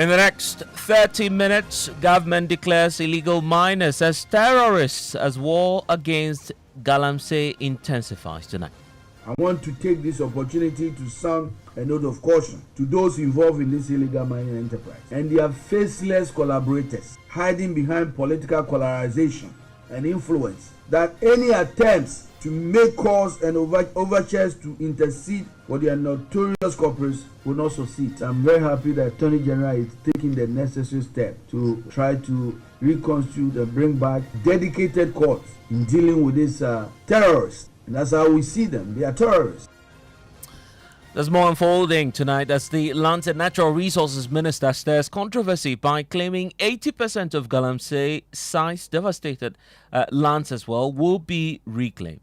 In the next 30 minutes, government declares illegal miners as terrorists as war against galamsey intensifies tonight. I want to take this opportunity to sound a note of caution to those involved in this illegal mining enterprise and their faceless collaborators hiding behind political polarization and influence, that any attempts to make calls and overtures to intercede for their notorious culprits will not succeed. I'm very happy that Attorney General is taking the necessary step to try to reconstitute and bring back dedicated courts in dealing with these terrorists. And that's how we see them. They are terrorists. There's more unfolding tonight as the Lands and Natural Resources Minister stirs controversy by claiming 80% of galamsey size devastated lands as well will be reclaimed.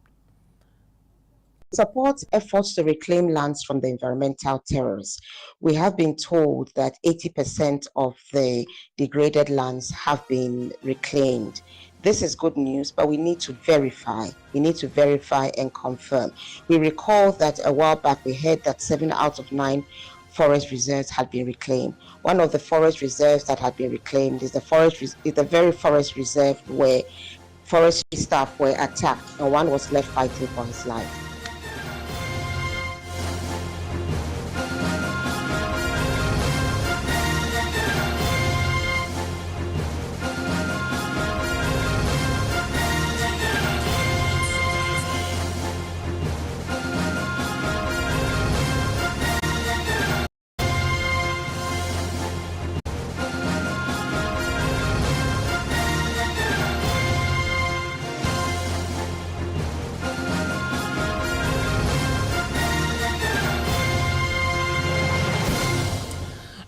Support efforts to reclaim lands from the environmental terrorists. We have been told that 80% of the degraded lands have been reclaimed. This is good news, but we need to verify. We need to verify and confirm. We recall that a while back we heard that 7 out of 9 forest reserves had been reclaimed. One of the forest reserves that had been reclaimed is the very forest reserve where forestry staff were attacked and one was left fighting for his life.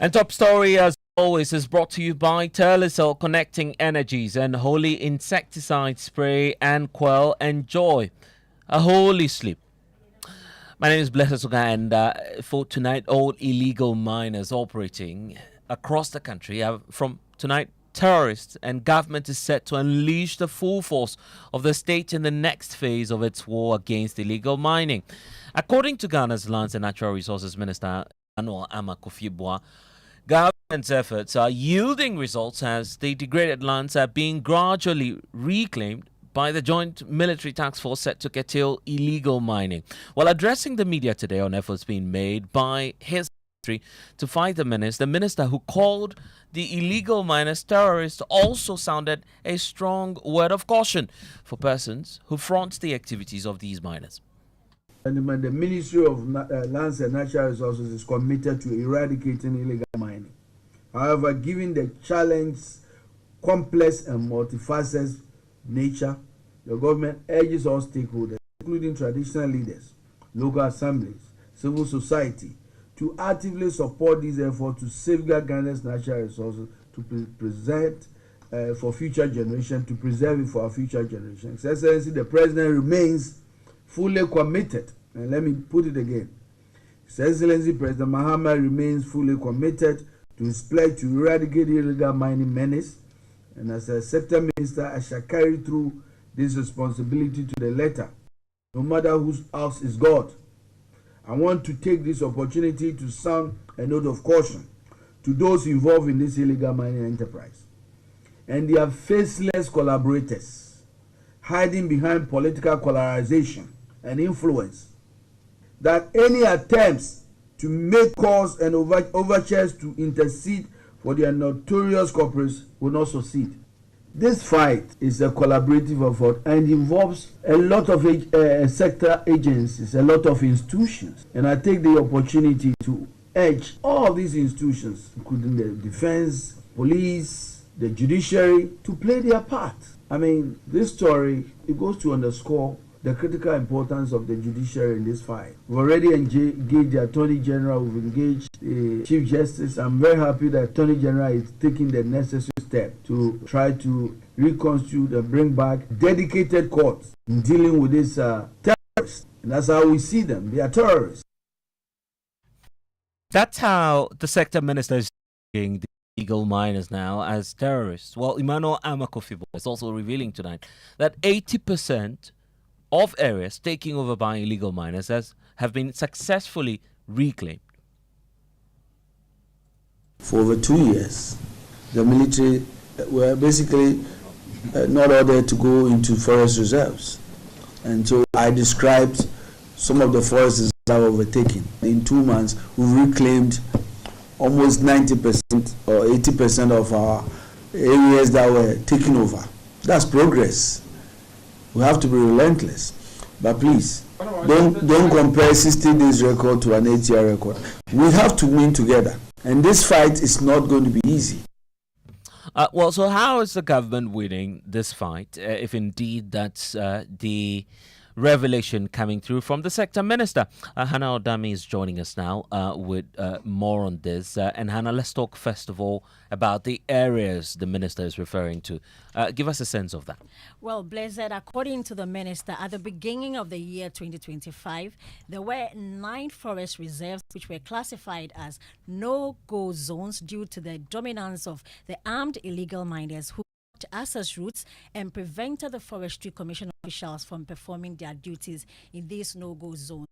And top story, as always, is brought to you by Telecel, connecting energies and holy insecticide spray and quell. Enjoy a holy sleep. My name is Blessed Sogah, and for tonight, all illegal miners operating across the country from tonight. Terrorists and government is set to unleash the full force of the state in the next phase of its war against illegal mining. According to Ghana's Lands and Natural Resources Minister, Emmanuel Amakufibwa, government's efforts are yielding results as the degraded lands are being gradually reclaimed by the Joint Military Task Force set to curtail illegal mining. While addressing the media today on efforts being made by his ministry to fight the menace, the minister who called the illegal miners terrorists also sounded a strong word of caution for persons who front the activities of these miners. And the Ministry of Lands and Natural Resources is committed to eradicating illegal mining. However, given the challenge, complex and multifaceted nature, the government urges all stakeholders, including traditional leaders, local assemblies, civil society, to actively support these efforts to safeguard Ghana's natural resources, to preserve for future generations, to preserve it for our future generations. His Excellency, the President remains fully committed, and let me put it again. His Excellency President Mahama remains fully committed to his pledge to eradicate the illegal mining menace, and as a sector minister, I shall carry through this responsibility to the letter, no matter whose house is God. I want to take this opportunity to sound a note of caution to those involved in this illegal mining enterprise and their faceless collaborators hiding behind political polarization and influence, that any attempts to make calls and overtures to intercede for their notorious culprits will not succeed. This fight is a collaborative effort and involves a lot of sector agencies, a lot of institutions. And I take the opportunity to urge all of these institutions, including the defense, police, the judiciary, to play their part. I mean, this story, it goes to underscore the critical importance of the judiciary in this fight. We've already engaged the Attorney General, we've engaged the Chief Justice. I'm very happy that Attorney General is taking the necessary step to try to reconstitute and bring back dedicated courts in dealing with these terrorists. And that's how we see them. They are terrorists. That's how the sector minister is seeing the illegal miners now as terrorists. Well, Emmanuel Amakufibwa is also revealing tonight that 80% of areas taken over by illegal miners have been successfully reclaimed. For over 2 years, the military were basically not ordered to go into forest reserves. And so I described some of the forests that were overtaken. In 2 months, we reclaimed almost 90% or 80% of our areas that were taken over. That's progress. We have to be relentless. But please, don't compare 60 days record to an 8-year record. We have to win together. And this fight is not going to be easy. Well, so how is the government winning this fight, if indeed that's the revelation coming through from the sector minister? Hannah Odami is joining us now with more on this. And Hannah, let's talk first of all about the areas the minister is referring to. Give us a sense of that. Well, Blessed, according to the minister, at the beginning of the year 2025, there were 9 forest reserves which were classified as no-go zones due to the dominance of the armed illegal miners who access routes and prevented the Forestry Commission officials from performing their duties in these no-go zones.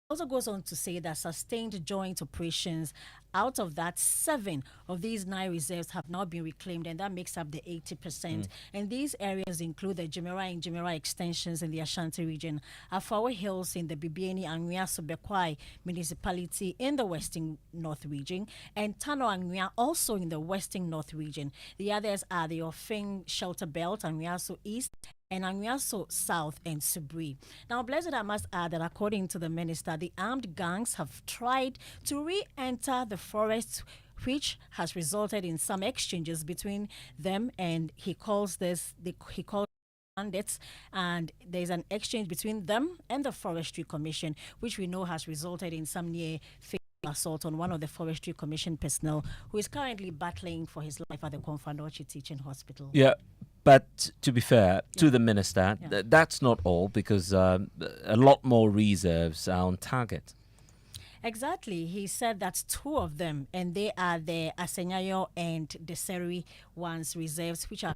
It also goes on to say that sustained joint operations, out of that 7 of these 9 reserves have now been reclaimed, and that makes up the 80%. And these areas include the Jimera and Jimera extensions in the Ashanti region, Afawa Hills in the Bibiani and Sobekwai municipality in the Western North region, and Tano and also in the Western North region. The others are the Ofing Shelter Belt and Anguiaso East, and Anguiaso South and Subri. Now, Blessed, I must add that according to the minister, the armed gangs have tried to re-enter the forests, which has resulted in some exchanges between them, and he calls bandits, and there's an exchange between them and the Forestry Commission, which we know has resulted in some near assault on one of the Forestry Commission personnel who is currently battling for his life at the Konfanochi Teaching Hospital. Yeah. But to be fair to the minister, that's not all, because a lot more reserves are on target. Exactly. He said that's 2 of them, and they are the Asenyayo and the Seri ones reserves, which are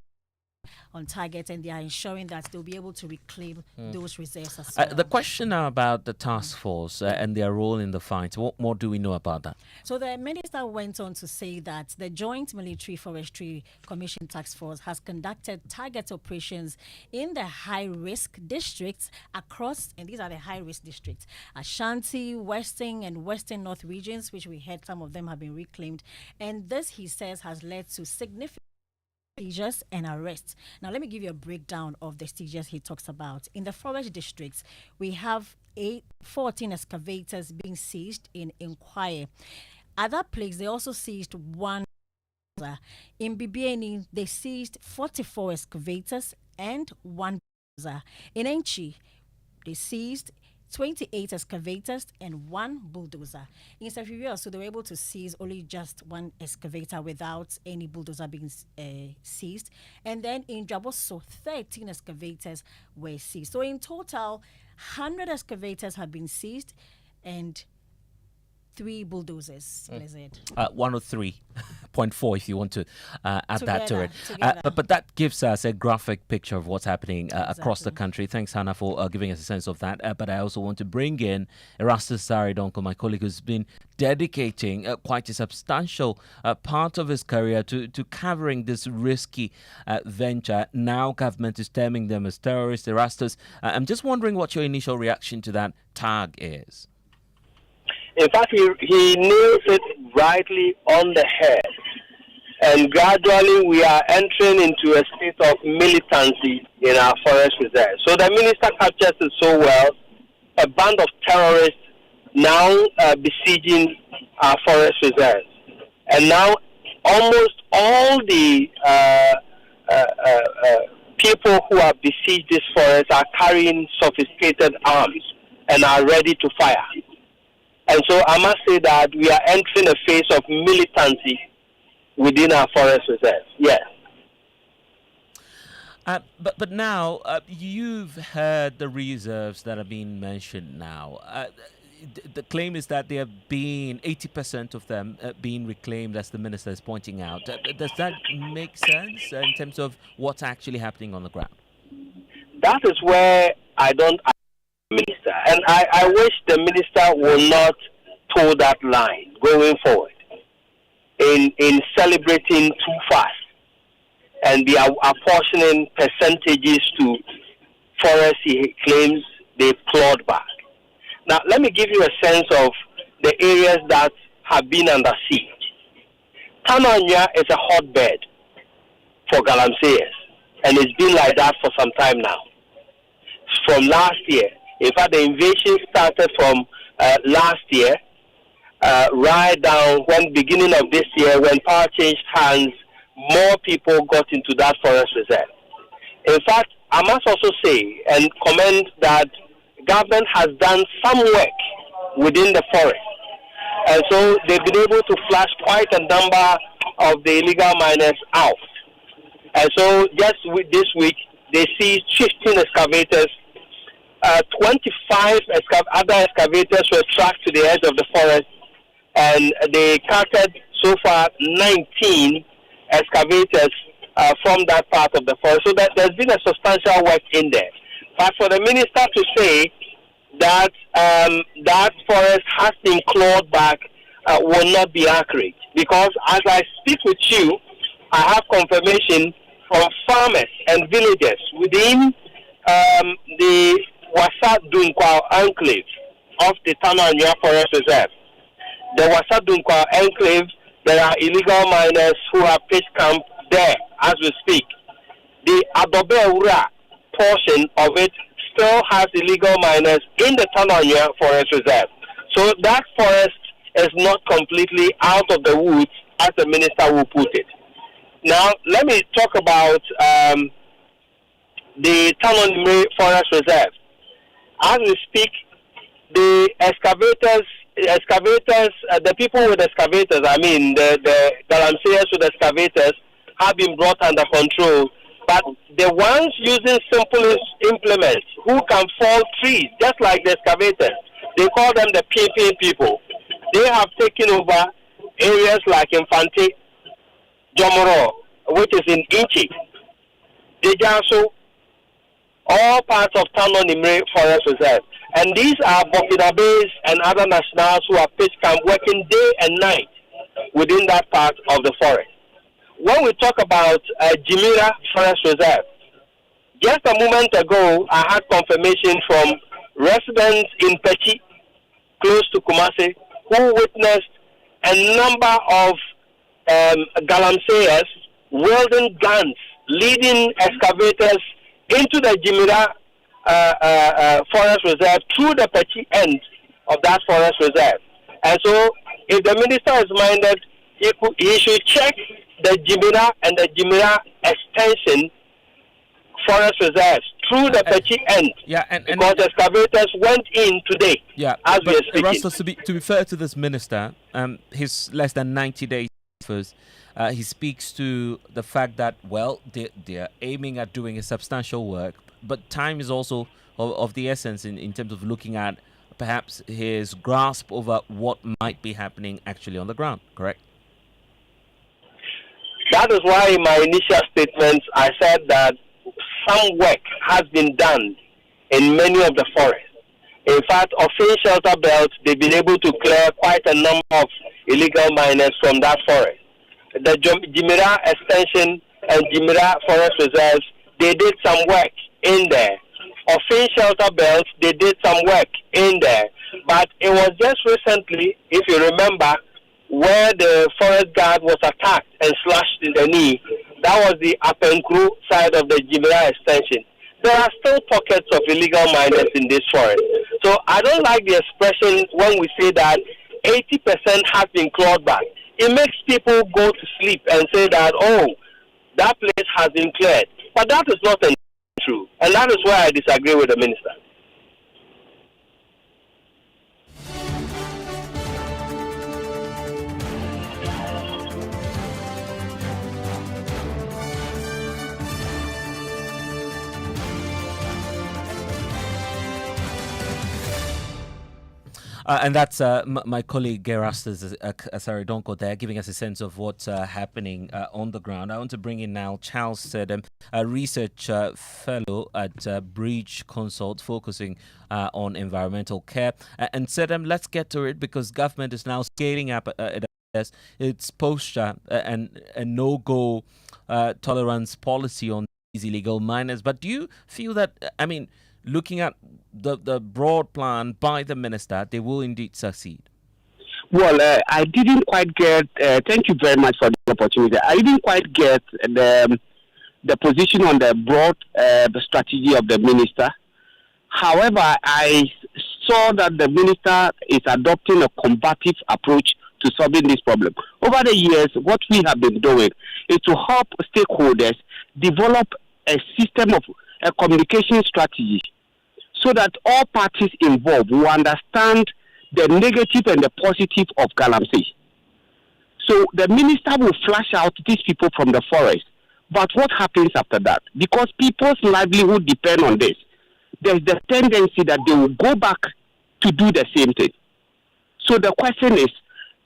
on target, and they are ensuring that they'll be able to reclaim those reserves as well. The question now about the task force and their role in the fight, what more do we know about that? So the minister went on to say that the Joint Military Forestry Commission Task Force has conducted target operations in the high-risk districts across, and these are the high-risk districts, Ashanti, Western, and Western North regions, which we heard some of them have been reclaimed. And this, he says, has led to significant seizures and arrests. Now, let me give you a breakdown of the seizures he talks about. In the forest districts, we have 14 excavators being seized in Inquire. At that place, they also seized 1. In Bibiani, they seized 44 excavators and 1. In Enchi, they seized 28 excavators and 1 bulldozer. In Sefiriya, so they were able to seize only just 1 excavator without any bulldozer being seized. And then in Jaboso, 13 excavators were seized. So in total, 100 excavators have been seized and 3 bulldozers. 103.4 if you want to add that to it. But that gives us a graphic picture of what's happening across the country. Thanks, Hannah, for giving us a sense of that. But I also want to bring in Erastus Saridonko, my colleague, who's been dedicating quite a substantial part of his career to covering this risky venture. Now government is terming them as terrorists. Erastus, I'm just wondering what your initial reaction to that tag is. In fact, he nails it rightly on the head. And gradually we are entering into a state of militancy in our forest reserve. So the minister captures it so well. A band of terrorists now besieging our forest reserves. And now almost all the people who have besieged this forest are carrying sophisticated arms and are ready to fire. And so I must say that we are entering a phase of militancy within our forest reserve. Yes. But now you've heard the reserves that are being mentioned now. The claim is that there have been 80% of them being reclaimed, as the minister is pointing out. Does that make sense in terms of what's actually happening on the ground? That is where I don't minister. And I wish the minister will not toe that line going forward. in celebrating too fast and be apportioning percentages to forests he claims they clawed back. Now, let me give you a sense of the areas that have been under siege. Tananya is a hotbed for galamseyers, and it's been like that for some time now. From last year, in fact, the invasion started from last year, right down when beginning of this year, when power changed hands, more people got into that forest reserve. In fact, I must also say and comment that government has done some work within the forest. And so they've been able to flush quite a number of the illegal miners out. And so just this week, they seized 15 excavators. 25 other excavators were tracked to the edge of the forest, and they carted so far 19 excavators from that part of the forest. So that there's been a substantial work in there. But for the minister to say that that forest has been clawed back will not be accurate, because as I speak with you, I have confirmation from farmers and villagers within the Wasa Dunkwao enclave of the Tananya Forest Reserve. The Wasa Dunkwao enclave, there are illegal miners who have pitched camp there as we speak. The Adobeura portion of it still has illegal miners in the Tananya Forest Reserve. So that forest is not completely out of the woods, as the minister will put it. Now, let me talk about the Tananya Forest Reserve. As we speak, the excavators, the people with excavators, I mean the galamseyers with excavators, have been brought under control. But the ones using simple implements who can fall trees, just like the excavators, they call them the PP people. They have taken over areas like Infante, Jomoro, which is in Inchi, Dejanso, all parts of Tanonimre Forest Reserve. And these are Burkina and other nationals who are pitched camp working day and night within that part of the forest. When we talk about Jimira Forest Reserve, just a moment ago, I had confirmation from residents in Pechi, close to Kumasi, who witnessed a number of galamseyers wielding guns, leading excavators into the Jimira Forest Reserve through the Pechi end of that forest reserve. And so, if the minister is minded, he should check the Jimira and the Jimira extension forest reserves through the Pechi end. Yeah, because excavators went in today. Yeah, as we are speaking. Erastus, to be fair to this minister, his less than 90 days first. He speaks to the fact that, well, they're aiming at doing a substantial work, but time is also of the essence in terms of looking at perhaps his grasp over what might be happening actually on the ground, correct? That is why in my initial statements I said that some work has been done in many of the forests. In fact, offense shelter belts, they've been able to clear quite a number of illegal miners from that forest. The Jimira extension and Jimira forest reserves, they did some work in there. Offense shelter belts, they did some work in there. But it was just recently, if you remember, where the forest guard was attacked and slashed in the knee. That was the Apenkru side of the Jimira extension. There are still pockets of illegal miners in this forest. So I don't like the expression when we say that 80% has been clawed back. It makes people go to sleep and say that, oh, that place has been cleared. But that is not true. And that is why I disagree with the minister. And that's my colleague Erastus Asaridonko there, giving us a sense of what's happening on the ground. I want to bring in now Charles Sedem, a research fellow at Bridge Consult, focusing on environmental care. And Sedem, let's get to it, because government is now scaling up its posture and a no-go tolerance policy on these illegal miners. But do you feel that, I mean, looking at the broad plan by the minister, they will indeed succeed? Well, I didn't quite get. Thank you very much for the opportunity. I didn't quite get the position on the broad the strategy of the minister. However, I saw that the minister is adopting a combative approach to solving this problem. Over the years, what we have been doing is to help stakeholders develop a system of a communication strategy so that all parties involved will understand the negative and the positive of galamsey. So the minister will flush out these people from the forest. But what happens after that? Because people's livelihood depend on this. There's the tendency that they will go back to do the same thing. So the question is,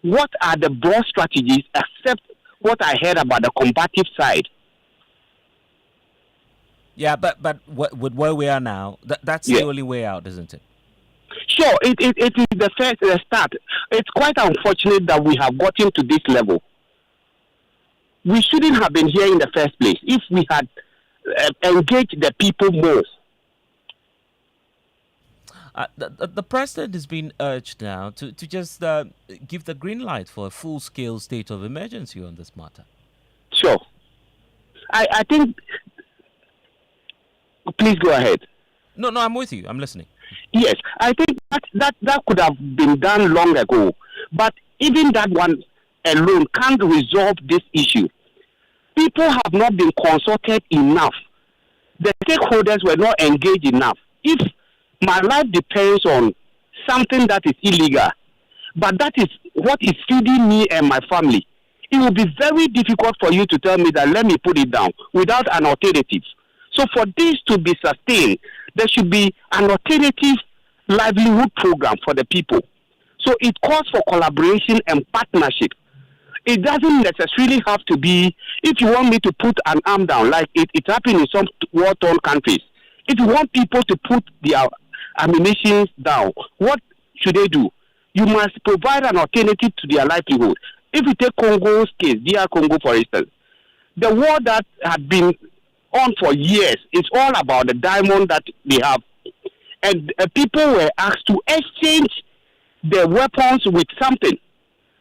what are the broad strategies except what I heard about the combative side? Yeah, but with where we are now, that's the only way out, isn't it? Sure, it is the start. It's quite unfortunate that we have gotten to this level. We shouldn't have been here in the first place if we had engaged the people more. The president has been urged now to just give the green light for a full-scale state of emergency on this matter. Sure. I think... Please go ahead. No, I'm with you. I'm listening. Yes, I think that could have been done long ago. But even that one alone can't resolve this issue. People have not been consulted enough. The stakeholders were not engaged enough. If my life depends on something that is illegal, but that is what is feeding me and my family, it will be very difficult for you to tell me that let me put it down without an alternative. So for this to be sustained, there should be an alternative livelihood program for the people. So it calls for collaboration and partnership. It doesn't necessarily have to be, if you want me to put an arm down, like it happened in some war-torn countries. If you want people to put their ammunition down, what should they do? You must provide an alternative to their livelihood. If you take Congo's case, DR Congo, for instance, the war that had been on for years is all about the diamond that they have. And people were asked to exchange their weapons with something.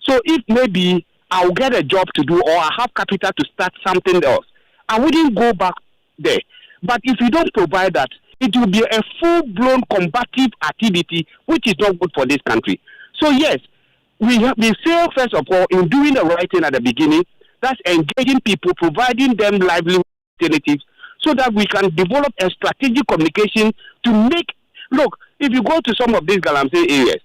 So if maybe I'll get a job to do or I have capital to start something else, I wouldn't go back there. But if you don't provide that, it will be a full-blown combative activity, which is not good for this country. So yes, we fail first of all in doing the right thing at the beginning. That's engaging people, providing them livelihood alternatives, so that we can develop a strategic communication to make. Look, if you go to some of these galamsey areas,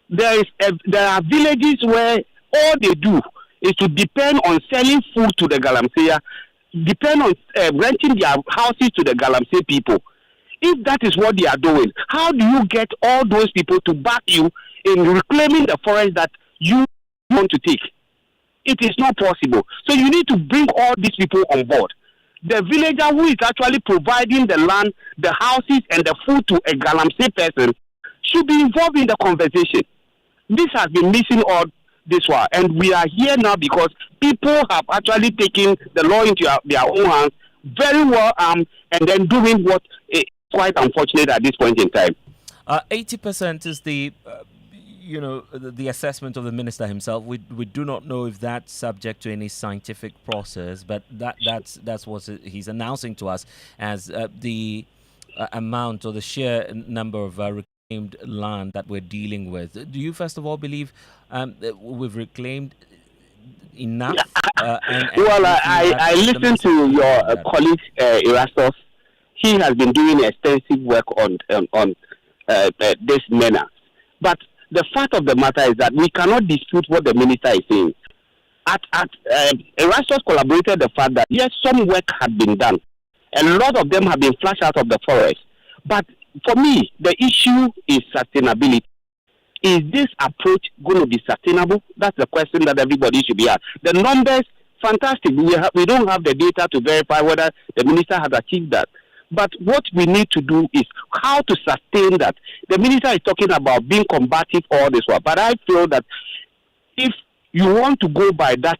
there are villages where all they do is to depend on selling food to the galamsey, depend on renting their houses to the galamsey people. If that is what they are doing, how do you get all those people to back you in reclaiming the forest that you want to take? It is not possible. So you need to bring all these people on board. The villager who is actually providing the land, the houses, and the food to a galamsey person should be involved in the conversation. This has been missing all this while, and we are here now because people have actually taken the law into their own hands, very well armed, and then doing what is quite unfortunate at this point in time. 80% is the assessment of the minister himself. We do not know if that's subject to any scientific process, but that's what he's announcing to us as the amount or the sheer number of reclaimed land that we're dealing with. Do you first of all believe that we've reclaimed enough? I listened to your colleague Erastus. He has been doing extensive work on this manner, but the fact of the matter is that we cannot dispute what the minister is saying. Erastus collaborated the fact that yes, some work had been done. A lot of them have been flushed out of the forest. But for me, the issue is sustainability. Is this approach going to be sustainable? That's the question that everybody should be asked. The numbers, fantastic. We don't have the data to verify whether the minister has achieved that. But what we need to do is how to sustain that. The minister is talking about being combative all this while, but I feel that If you want to go by that,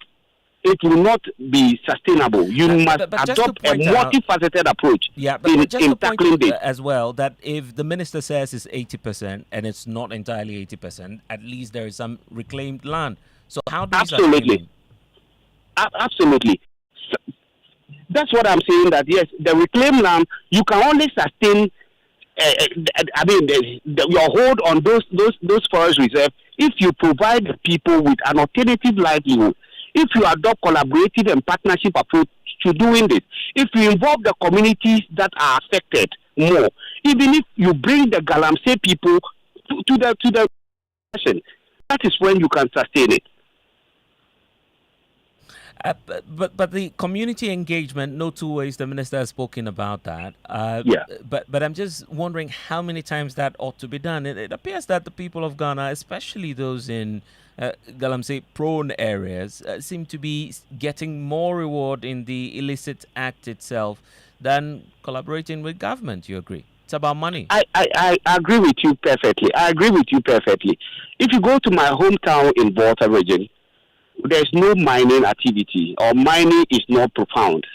it will not be sustainable. You must but just to adopt a point out- multifaceted approach Yeah, but just in to point tackling this. as well that if the minister says it's 80% and it's not entirely 80%, at least there is some reclaimed land. So how do we sustain Absolutely. it? Absolutely. That's what I'm saying, that yes, the reclaimed land, you can only sustain your hold on those forest reserves if you provide the people with an alternative livelihood. If you adopt collaborative and partnership approach to doing this, if you involve the communities that are affected more, even if you bring the galamsey people to the session, that is when you can sustain it. But the community engagement, no two ways. The minister has spoken about that. Yeah. But I'm just wondering how many times that ought to be done. It appears that the people of Ghana, especially those in galamsey prone areas, seem to be getting more reward in the illicit act itself than collaborating with government. You agree? It's about money. I agree with you perfectly. If you go to my hometown in Volta region, there's no mining activity, or mining is not profound.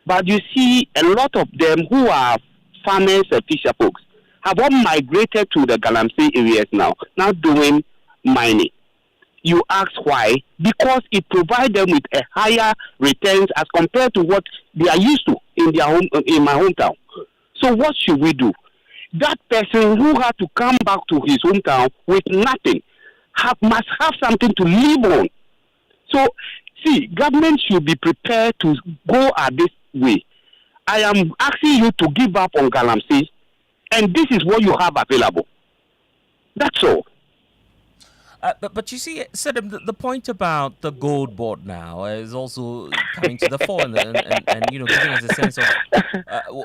But you see a lot of them who are farmers and fisher folks have all migrated to the galamsey areas now doing mining. You ask why? Because it provides them with a higher returns as compared to what they are used to in my hometown. So what should we do? That person who had to come back to his hometown with nothing must have something to live on. So, see, government should be prepared to go at this way. I am asking you to give up on galamsey, and this is what you have available. That's all. But you see, Sedem, the point about the gold board now is also coming to the fore, and giving us a sense of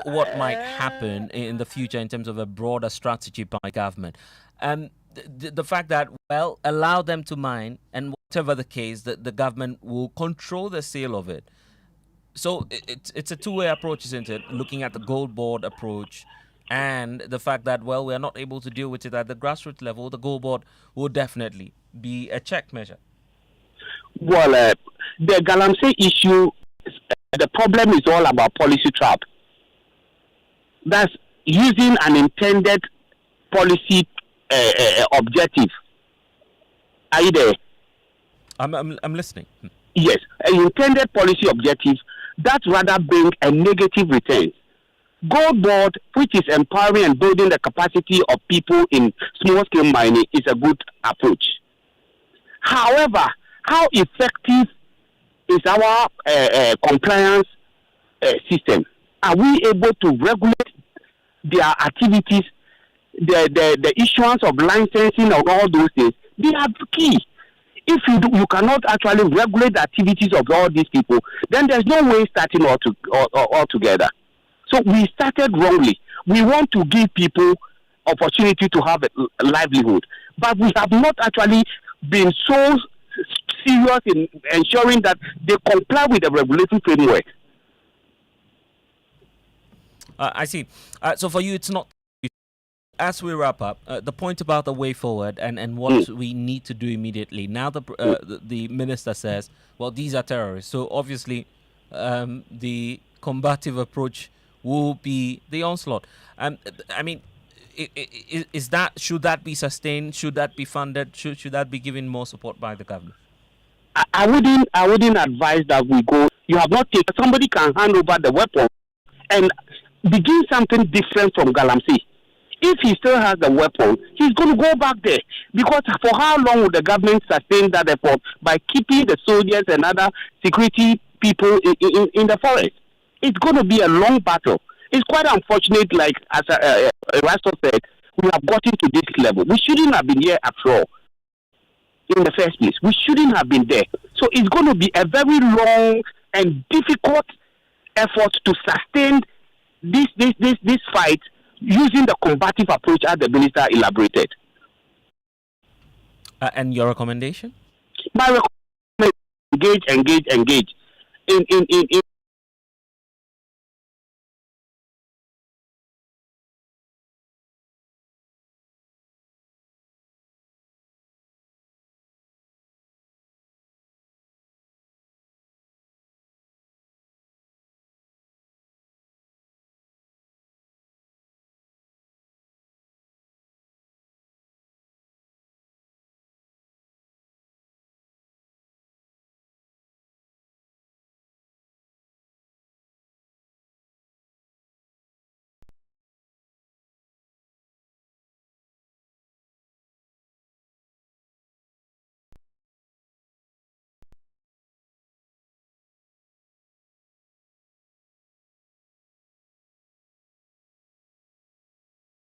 what might happen in the future in terms of a broader strategy by government. The fact that, well, allow them to mine, and whatever the case, the government will control the sale of it. So it's a two-way approach, isn't it? Looking at the gold board approach and the fact that, well, we're not able to deal with it at the grassroots level, the gold board will definitely be a check measure. Well, the galamsey issue, the problem is all about policy trap. That's using an intended policy objective. Are you there? I'm listening. Yes, an intended policy objective that rather bring a negative return. Gold board, which is empowering and building the capacity of people in small scale mining, is a good approach. However, how effective is our compliance system? Are we able to regulate their activities, the issuance of licensing and all those things? They are key. If you cannot actually regulate the activities of all these people, then there's no way starting all together. So we started wrongly. We want to give people opportunity to have a livelihood, but we have not actually been so serious in ensuring that they comply with the regulatory framework. I see. So for you, it's not. As we wrap up, the point about the way forward and what we need to do immediately. Now the minister says, well, these are terrorists. So obviously the combative approach will be the onslaught. I mean, should that be sustained? Should that be funded? Should that be given more support by the government? I wouldn't advise that we go. You have not taken. Somebody can hand over the weapon and begin something different from galamsey. If he still has the weapon, he's going to go back there. Because for how long will the government sustain that effort? By keeping the soldiers and other security people in the forest. It's going to be a long battle. It's quite unfortunate, like as Rasto said, we have gotten to this level. We shouldn't have been here after all. In the first place, we shouldn't have been there. So it's going to be a very long and difficult effort to sustain this fight using the combative approach as the minister elaborated. And your recommendation? My recommendation is engage in